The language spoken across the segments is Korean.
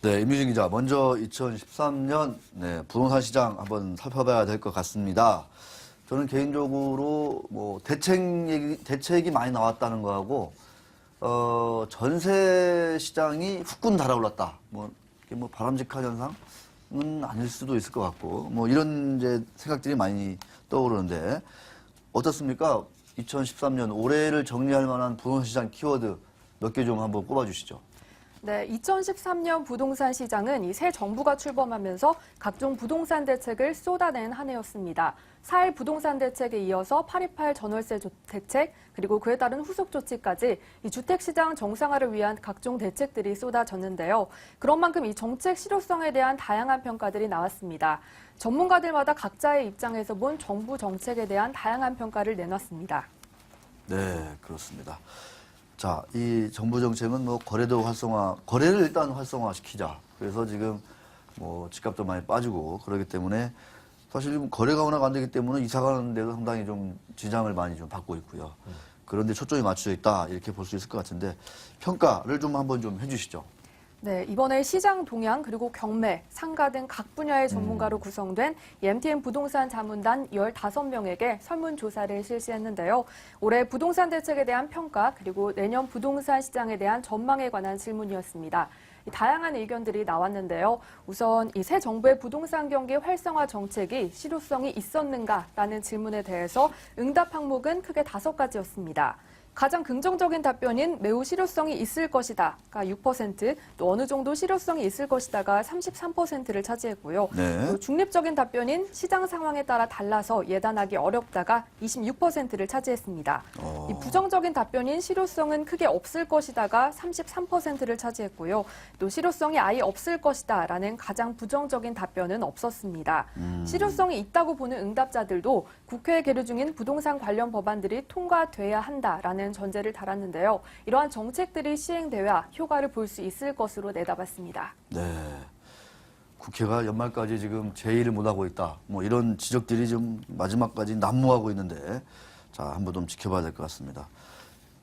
네, 임유진 기자. 먼저 2013년 부동산 시장 한번 살펴봐야 될 것 같습니다. 저는 개인적으로 뭐 대책이 많이 나왔다는 거하고 전세 시장이 후끈 달아올랐다. 이게 바람직한 현상은 아닐 수도 있을 것 같고 뭐 이런 이제 생각들이 많이 떠오르는데 어떻습니까? 2013년 올해를 정리할 만한 부동산 시장 키워드 몇 개 좀 한번 꼽아주시죠. 네, 2013년 부동산 시장은 이 새 정부가 출범하면서 각종 부동산 대책을 쏟아낸 한 해였습니다. 4.1 부동산 대책에 이어서 8.28 전월세 대책, 그리고 그에 따른 후속 조치까지 이 주택시장 정상화를 위한 각종 대책들이 쏟아졌는데요. 그런 만큼 이 정책 실효성에 대한 다양한 평가들이 나왔습니다. 전문가들마다 각자의 입장에서 본 정부 정책에 대한 다양한 평가를 내놨습니다. 네, 그렇습니다. 자, 이 정부 정책은 거래도 거래를 일단 활성화시키자. 그래서 지금 집값도 많이 빠지고 그러기 때문에 사실 지금 거래가 워낙 안 되기 때문에 이사 가는 데도 상당히 좀 지장을 많이 좀 받고 있고요. 그런데 초점이 맞춰져 있다. 이렇게 볼 수 있을 것 같은데 평가를 좀 한번 좀 해주시죠. 네, 이번에 시장 동향 그리고 경매, 상가 등 각 분야의 전문가로 구성된 MTN 부동산 자문단 15명에게 설문조사를 실시했는데요. 올해 부동산 대책에 대한 평가 그리고 내년 부동산 시장에 대한 전망에 관한 질문이었습니다. 다양한 의견들이 나왔는데요. 우선 이 새 정부의 부동산 경기 활성화 정책이 실효성이 있었는가라는 질문에 대해서 응답 항목은 크게 5가지였습니다. 가장 긍정적인 답변인 매우 실효성이 있을 것이다가 6%, 또 어느 정도 실효성이 있을 것이다가 33%를 차지했고요. 네. 또 중립적인 답변인 시장 상황에 따라 달라서 예단하기 어렵다가 26%를 차지했습니다. 이 부정적인 답변인 실효성은 크게 없을 것이다가 33%를 차지했고요. 또 실효성이 아예 없을 것이다라는 가장 부정적인 답변은 없었습니다. 실효성이 있다고 보는 응답자들도 국회에 계류 중인 부동산 관련 법안들이 통과돼야 한다라는 전제를 달았는데요. 이러한 정책들이 시행되어야 효과를 볼 수 있을 것으로 내다봤습니다. 네. 국회가 연말까지 지금 제의를 못하고 있다. 이런 지적들이 좀 마지막까지 난무하고 있는데 자, 한번 좀 지켜봐야 될 것 같습니다.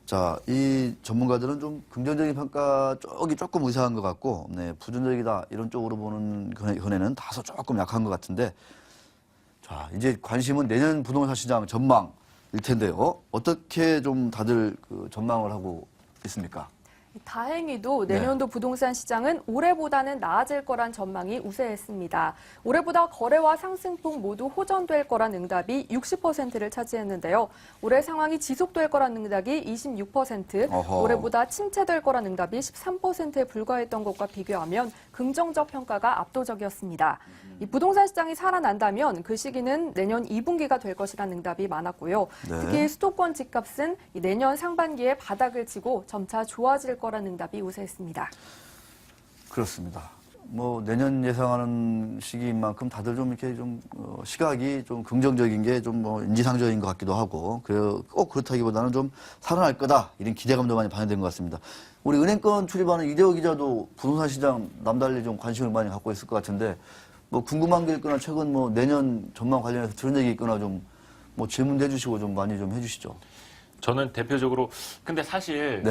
자, 이 전문가들은 좀 긍정적인 평가 쪽이 조금 의사한 것 같고 부정적이다 이런 쪽으로 보는 견해는 다소 조금 약한 것 같은데 자, 이제 관심은 내년 부동산 시장 전망 일 텐데요. 어떻게 좀 다들 전망을 하고 있습니까? 다행히도 내년도 부동산 시장은 올해보다는 나아질 거란 전망이 우세했습니다. 올해보다 거래와 상승폭 모두 호전될 거란 응답이 60%를 차지했는데요. 올해 상황이 지속될 거란 응답이 26%, 올해보다 침체될 거란 응답이 13%에 불과했던 것과 비교하면 긍정적 평가가 압도적이었습니다. 이 부동산 시장이 살아난다면 그 시기는 내년 2분기가 될 것이라는 응답이 많았고요. 네. 특히 수도권 집값은 내년 상반기에 바닥을 치고 점차 좋아질 거란 응답이 우세했습니다. 그렇습니다. 내년 예상하는 시기인 만큼 다들 좀 이렇게 시각이 좀 긍정적인 게 좀 인지상정인 것 같기도 하고 꼭 그렇다기보다는 좀 살아날 거다 이런 기대감도 많이 반영된 것 같습니다. 우리 은행권 출입하는 이대호 기자도 부동산 시장 남달리 좀 관심을 많이 갖고 있을 것 같은데 궁금한 게 있거나 최근 내년 전망 관련해서 들은 얘기 있거나 좀 질문도 해주시고 좀 많이 좀 해주시죠. 저는 대표적으로 근데 사실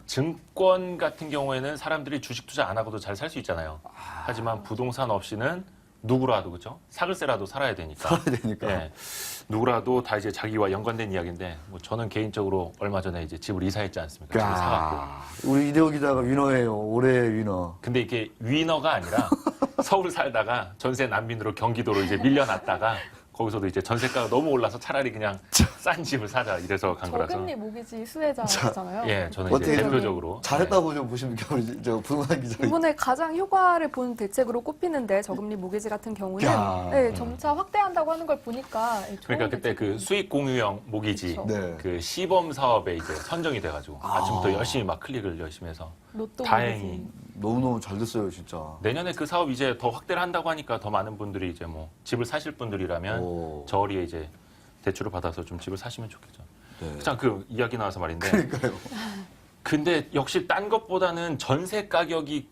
증권 같은 경우에는 사람들이 주식 투자 안 하고도 잘 살 수 있잖아요. 하지만 부동산 없이는 누구라도 그죠? 사글세라도 살아야 되니까. 살아야 되니까. 예, 누구라도 다 이제 자기와 연관된 이야기인데 저는 개인적으로 얼마 전에 이제 집을 이사했지 않습니까? 집을 사갖고. 우리 이대호 기자가 위너예요. 올해의 위너. 근데 이게 위너가 아니라 서울 살다가 전세 난민으로 경기도로 이제 밀려났다가 거기서도 이제 전세가가 너무 올라서 차라리 그냥 싼 집을 사자 이래서 간 거라서. 저금리 모기지 수혜자잖아요. 예, 저는 이제 대표적으로 잘했다고 좀 보십니까 우리 부동산 기자. 이번에 가장 효과를 본 대책으로 꼽히는데 저금리 모기지 같은 경우는 점차 확대한다고 하는 걸 보니까 그러니까 그때 그 수익 공유형 모기지 그렇죠. 그 시범 사업에 이제 선정이 돼가지고 아침부터 열심히 막 클릭을 열심히 해서 로또 다행히 모기지. 너무너무 잘 됐어요 진짜. 내년에 그 사업 이제 더 확대를 한다고 하니까 더 많은 분들이 이제 집을 사실 분들이라면 저리에 이제 대출을 받아서 좀 집을 사시면 좋겠죠. 네. 참 그 이야기 나와서 말인데. 그러니까요. 근데 역시 딴 것보다는 전세 가격이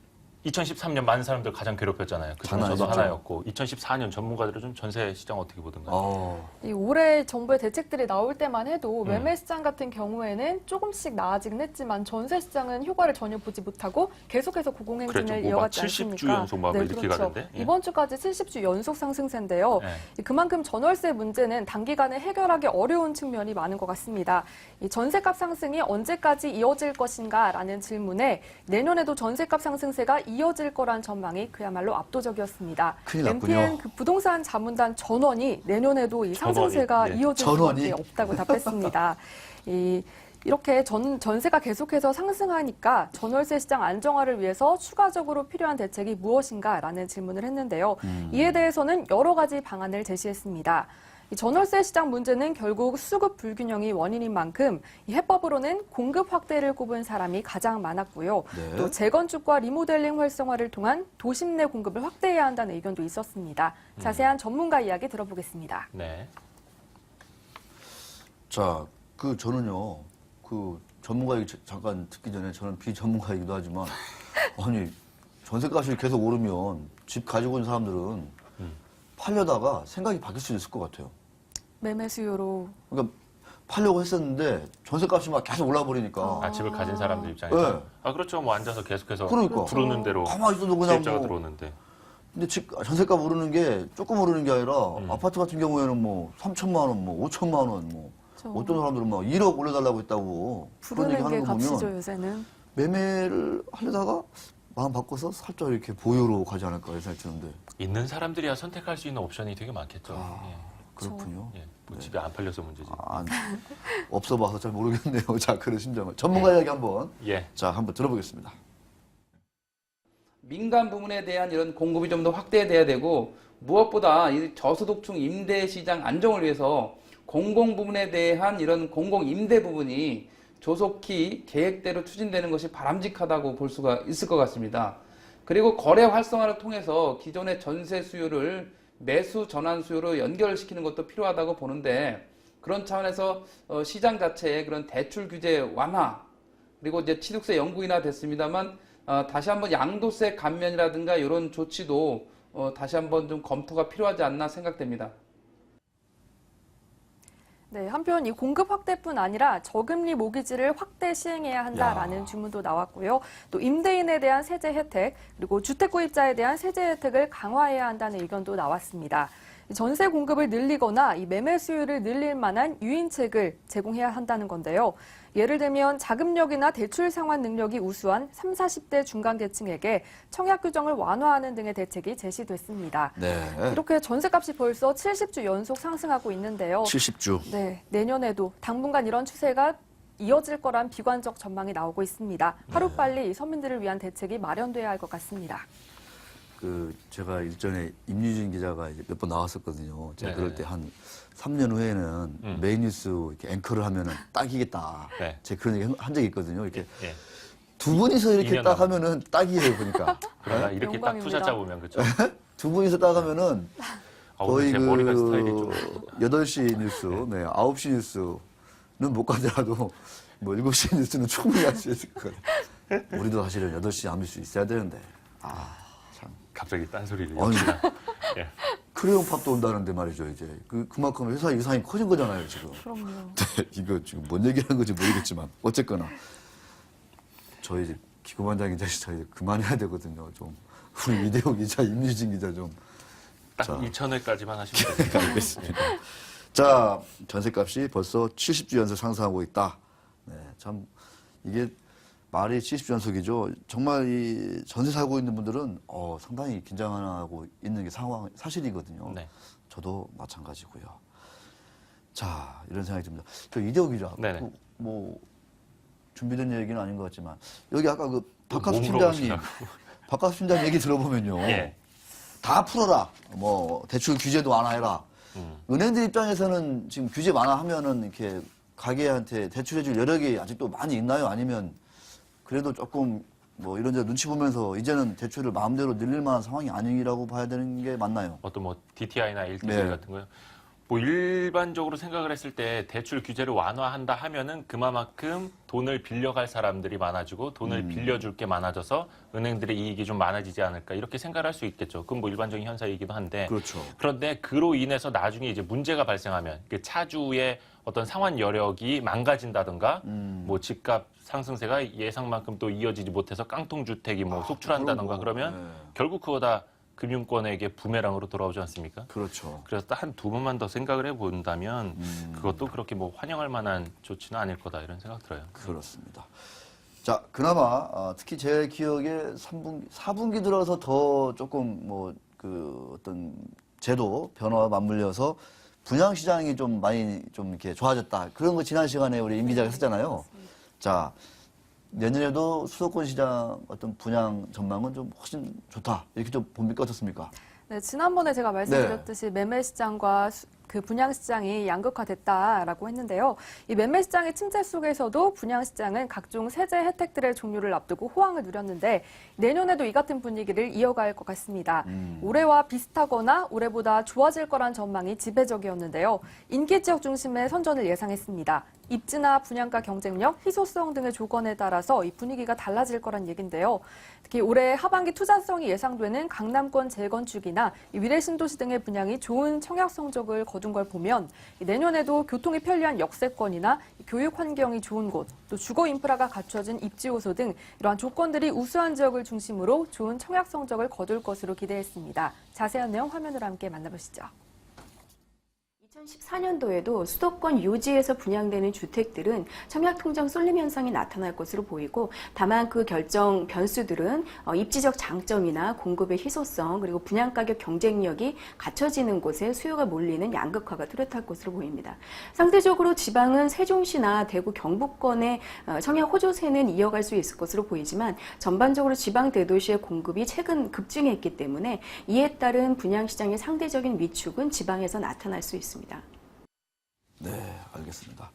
2013년 많은 사람들 가장 괴롭혔잖아요. 그 중에 장난 저도 아니었죠. 하나였고 2014년 전문가들은 좀 전세 시장 어떻게 보던가요? 이 올해 정부의 대책들이 나올 때만 해도 음. 매매 시장 같은 경우에는 조금씩 나아지긴 했지만 전세 시장은 효과를 전혀 보지 못하고 계속해서 고공행진을 그랬죠. 뭐 이어갔지 70주 않습니까? 연속 막 이렇게 가던데. 예. 이번 주까지 70주 연속 상승세인데요. 네. 그만큼 전월세 문제는 단기간에 해결하기 어려운 측면이 많은 것 같습니다. 이 전세값 상승이 언제까지 이어질 것인가라는 질문에 내년에도 전세값 상승세가 이어질 거란 전망이 그야말로 압도적이었습니다. 큰일 났군요. MTN 그 부동산 자문단 전원이 내년에도 이 전원이, 상승세가 예. 이어질 전원이? 수밖에 없다고 답했습니다. 이렇게 전세가 계속해서 상승하니까 전월세 시장 안정화를 위해서 추가적으로 필요한 대책이 무엇인가라는 질문을 했는데요. 이에 대해서는 여러 가지 방안을 제시했습니다. 이 전월세 시장 문제는 결국 수급 불균형이 원인인 만큼 이 해법으로는 공급 확대를 꼽은 사람이 가장 많았고요. 네. 또 재건축과 리모델링 활성화를 통한 도심 내 공급을 확대해야 한다는 의견도 있었습니다. 자세한 전문가 이야기 들어보겠습니다. 네. 자, 저는요, 전문가 얘기 잠깐 듣기 전에 저는 비전문가이기도 하지만, 아니, 전세값이 계속 오르면 집 가지고 있는 사람들은 팔려다가 생각이 바뀔 수 있을 것 같아요. 매매 수요로. 그러니까 팔려고 했었는데 전세값이 막 계속 올라버리니까. 집을 가진 사람들 입장에서. 네. 그렇죠. 뭐 앉아서 계속해서 그러니까. 들어오는 대로 가만히 있어도 그냥 세입자가 뭐. 들어오는데. 근데 전세값 오르는 게 조금 오르는 게 아니라 아파트 같은 경우에는 뭐 3천만 원, 뭐 5천만 원, 뭐 그렇죠. 어떤 사람들은 막 1억 올려달라고 했다고 그런 얘기 부르는 게 하는 거 값이죠, 보면 요새는. 매매를 하려다가 마음 바꿔서 살짝 이렇게 보유로 가지 않을까 이런 생각이 드는데 있는 사람들이야 선택할 수 있는 옵션이 되게 많겠죠. 그렇군요. 예. 뭐 집이 안 팔려서 문제지. 없어 봐서 잘 모르겠네요. 자, 그런 심정을. 전문가 이야기 한번. 예. 자, 한번 들어보겠습니다. 민간 부문에 대한 이런 공급이 좀 더 확대돼야 되고 무엇보다 이 저소득층 임대 시장 안정을 위해서 공공 부문에 대한 이런 공공 임대 부분이 조속히 계획대로 추진되는 것이 바람직하다고 볼 수가 있을 것 같습니다. 그리고 거래 활성화를 통해서 기존의 전세 수요를 매수 전환 수요로 연결시키는 것도 필요하다고 보는데 그런 차원에서 시장 자체의 그런 대출 규제 완화 그리고 이제 취득세 연구 인하 됐습니다만 다시 한번 양도세 감면이라든가 이런 조치도 다시 한번 좀 검토가 필요하지 않나 생각됩니다. 네, 한편 이 공급 확대뿐 아니라 저금리 모기지를 확대 시행해야 한다라는 주문도 나왔고요. 또 임대인에 대한 세제 혜택, 그리고 주택 구입자에 대한 세제 혜택을 강화해야 한다는 의견도 나왔습니다. 전세 공급을 늘리거나 이 매매 수요를 늘릴 만한 유인책을 제공해야 한다는 건데요. 예를 들면 자금력이나 대출 상환 능력이 우수한 30, 40대 중간계층에게 청약 규정을 완화하는 등의 대책이 제시됐습니다. 네. 이렇게 전세값이 벌써 70주 연속 상승하고 있는데요. 70주. 네, 내년에도 당분간 이런 추세가 이어질 거란 비관적 전망이 나오고 있습니다. 하루빨리 서민들을 위한 대책이 마련돼야 할 것 같습니다. 제가 일전에 임유진 기자가 몇 번 나왔었거든요. 제가 네. 그럴 때 한 3년 후에는 메인 뉴스 이렇게 앵커를 하면은 딱이겠다. 네. 제가 그런 얘기 한 적이 있거든요. 이렇게 예. 두 분이서 이렇게 2년 딱 하면은 딱이에요, 보니까. 그러나 네? 이렇게 딱 영광입니다. 투자 짜보면 그렇죠. 두 분이서 딱 하면은 거의 제 머리가 스타일이 좀 8시 뉴스, 네, 9시 뉴스는 못 가더라도 뭐 7시 뉴스는 충분히 할 수 있을 것 같아요. 우리도 사실은 8시 안밀 수 있어야 되는데. 참. 갑자기 딴소리를. 아니, 예. 크레용 팝도 온다는데 말이죠, 이제. 그만큼 회사 위상이 커진 거잖아요, 지금. 그럼요. 네, 이거 지금 뭔 얘기하는 건지 모르겠지만, 어쨌거나. 저희 이제 기고반장 기자, 저희 그만해야 되거든요, 좀. 우리 이대호 기자, 임유진 기자 좀. 딱 자. 2,000회까지만 하시면 됩니다. 알겠습니다. 자, 전세값이 벌써 70주 연속 상승하고 있다. 네, 참, 이게 말이 70주 연속이죠. 정말 이 전세 살고 있는 분들은 상당히 긴장하고 있는 게 사실이거든요. 네. 저도 마찬가지고요. 자, 이런 생각이 듭니다. 저 이대호 기자, 네네. 준비된 얘기는 아닌 것 같지만 여기 아까 박하수 뭐 팀장님, 물어보시냐고. 박하수 팀장 얘기 들어보면요. 예. 다 풀어라. 뭐 대출 규제도 완화해라. 은행들 입장에서는 지금 규제 완화하면은 이렇게 가게한테 대출해줄 여력이 아직도 많이 있나요? 아니면 그래도 조금 뭐 이런저런 눈치 보면서 이제는 대출을 마음대로 늘릴 만한 상황이 아니라고 봐야 되는 게 맞나요? 어떤 뭐 DTI나 LTV 네. 같은 거요. 뭐 일반적으로 생각을 했을 때 대출 규제를 완화한다 하면은 그만큼 돈을 빌려갈 사람들이 많아지고 돈을 빌려줄 게 많아져서 은행들의 이익이 좀 많아지지 않을까 이렇게 생각을 할 수 있겠죠. 그건 뭐 일반적인 현상이기도 한데 그렇죠. 그런데 그로 인해서 나중에 이제 문제가 발생하면 그 차주의 어떤 상환 여력이 망가진다든가 뭐 집값 상승세가 예상만큼 또 이어지지 못해서 깡통 주택이 뭐 속출한다든가 그러면 네. 결국 그거 다 금융권에게 부메랑으로 돌아오지 않습니까? 그렇죠. 그래서 한 두 번만 더 생각을 해본다면 그것도 그렇게 뭐 환영할 만한 조치는 아닐 거다 이런 생각 들어요. 그렇습니다. 자, 그나마 특히 제 기억에 4분기 들어서 더 조금 뭐 그 어떤 제도 변화와 맞물려서 분양 시장이 좀 많이 좀 이렇게 좋아졌다. 그런 거 지난 시간에 우리 임 기자가 했었잖아요. 자, 내년에도 수도권 시장 어떤 분양 전망은 좀 훨씬 좋다. 이렇게 좀 봅니까? 어떻습니까? 네, 지난번에 제가 말씀드렸듯이 매매 시장과 그 분양 시장이 양극화됐다라고 했는데요. 이 매매 시장의 침체 속에서도 분양 시장은 각종 세제 혜택들의 종료를 앞두고 호황을 누렸는데 내년에도 이 같은 분위기를 이어갈 것 같습니다. 올해와 비슷하거나 올해보다 좋아질 거란 전망이 지배적이었는데요. 인기 지역 중심의 선전을 예상했습니다. 입지나 분양가 경쟁력, 희소성 등의 조건에 따라서 이 분위기가 달라질 거란 얘긴데요. 특히 올해 하반기 투자성이 예상되는 강남권 재건축이나 위례 신도시 등의 분양이 좋은 청약 성적을 거둔 걸 보면 내년에도 교통이 편리한 역세권이나 교육 환경이 좋은 곳, 또 주거 인프라가 갖춰진 입지 호소 등 이러한 조건들이 우수한 지역을 중심으로 좋은 청약 성적을 거둘 것으로 기대했습니다. 자세한 내용 화면으로 함께 만나보시죠. 2014년도에도 수도권 요지에서 분양되는 주택들은 청약통장 쏠림 현상이 나타날 것으로 보이고 다만 그 결정 변수들은 입지적 장점이나 공급의 희소성 그리고 분양가격 경쟁력이 갖춰지는 곳에 수요가 몰리는 양극화가 뚜렷할 것으로 보입니다. 상대적으로 지방은 세종시나 대구 경북권의 청약 호조세는 이어갈 수 있을 것으로 보이지만 전반적으로 지방 대도시의 공급이 최근 급증했기 때문에 이에 따른 분양시장의 상대적인 위축은 지방에서 나타날 수 있습니다. 네, 알겠습니다.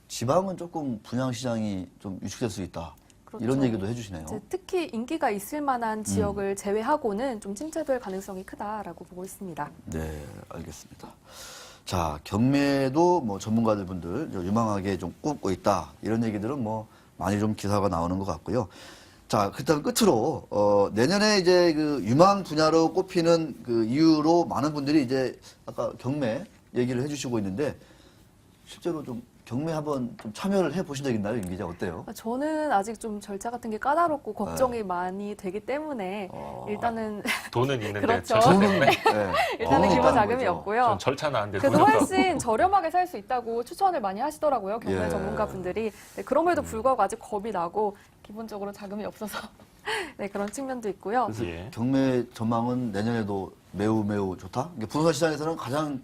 지방은 조금 분양 시장이 좀 위축될 수 있다. 그렇죠. 이런 얘기도 해주시네요. 이제 특히 인기가 있을 만한 지역을 제외하고는 좀 침체될 가능성이 크다라고 보고 있습니다. 네, 알겠습니다. 자, 경매도 뭐 전문가들 분들 유망하게 좀 꼽고 있다. 이런 얘기들은 뭐 많이 좀 기사가 나오는 것 같고요. 자, 그렇다면 끝으로 내년에 이제 그 유망 분야로 꼽히는 그 이유로 많은 분들이 이제 아까 경매 얘기를 해주시고 있는데 실제로 좀 경매 한번 좀 참여를 해보신 적 있나요, 임 기자? 어때요? 저는 아직 좀 절차 같은 게 까다롭고 걱정이 많이 되기 때문에 일단은 돈은 있는데 그렇죠. 절차 돈은, 때문에 네, 일단은 돈은 기본 있다는 자금이 거죠. 없고요. 전 절차는 안 돼. 그래도 돈은 훨씬 저렴하게 살 수 있다고 추천을 많이 하시더라고요. 경매 예. 전문가분들이. 네, 그럼에도 불구하고 아직 겁이 나고 기본적으로 자금이 없어서 네, 그런 측면도 있고요. 그래서 예. 경매 전망은 내년에도 매우 매우 좋다. 이게 부동산 시장에서는 가장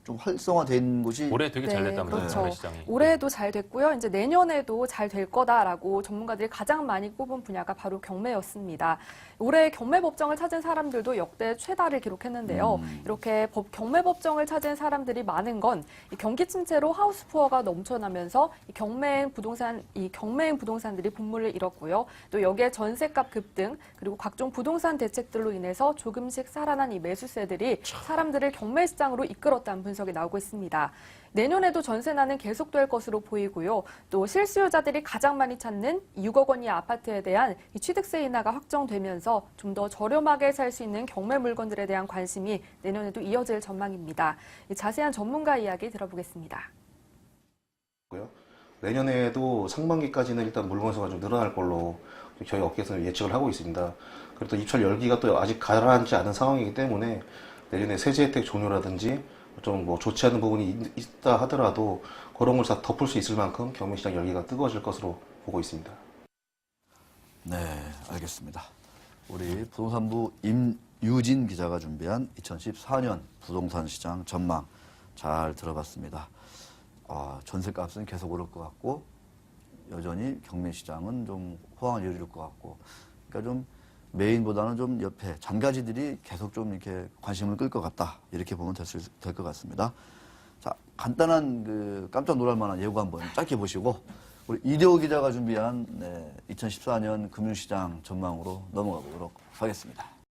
좀 활성화된 곳이 올해 되게 잘 네, 됐다면서요, 그렇죠. 경매 시장이. 올해도 잘 됐고요. 이제 내년에도 잘 될 거다라고 전문가들이 가장 많이 꼽은 분야가 바로 경매였습니다. 올해 경매 법정을 찾은 사람들도 역대 최다를 기록했는데요. 이렇게 경매 법정을 찾은 사람들이 많은 건 이 경기 침체로 하우스 푸어가 넘쳐나면서 이 경매행 부동산들이 분물을 잃었고요. 또 여기에 전세값 급등 그리고 각종 부동산 대책들로 인해서 조금씩 살아난 이 매수세들이 사람들을 경매 시장으로 이끌었다는 분석이 나오고 있습니다. 내년에도 전세난은 계속될 것으로 보이고요. 또 실수요자들이 가장 많이 찾는 6억 원 이하 아파트에 대한 이 취득세 인하가 확정되면서 좀 더 저렴하게 살 수 있는 경매 물건들에 대한 관심이 내년에도 이어질 전망입니다. 자세한 전문가 이야기 들어보겠습니다. 내년에도 상반기까지는 일단 물건 수가 좀 늘어날 걸로 저희 업계에서 예측을 하고 있습니다. 그리고 또 입찰 열기가 또 아직 가라앉지 않은 상황이기 때문에 내년에 세제 혜택 종료라든지 좀 뭐 좋지 않은 부분이 있다 하더라도 그런 걸 다 덮을 수 있을 만큼 경매 시장 열기가 뜨거워질 것으로 보고 있습니다. 네, 알겠습니다. 우리 부동산부 임유진 기자가 준비한 2014년 부동산 시장 전망 잘 들어봤습니다. 전세값은 계속 오를 것 같고 여전히 경매 시장은 좀 호황을 이룰 것 같고 그러니까 좀 메인보다는 좀 옆에 잔가지들이 계속 좀 이렇게 관심을 끌 것 같다. 이렇게 보면 될 것 같습니다. 자, 간단한 그 깜짝 놀랄 만한 예고 한번 짧게 보시고 우리 이대호 기자가 준비한 2014년 금융시장 전망으로 넘어가 보도록 하겠습니다.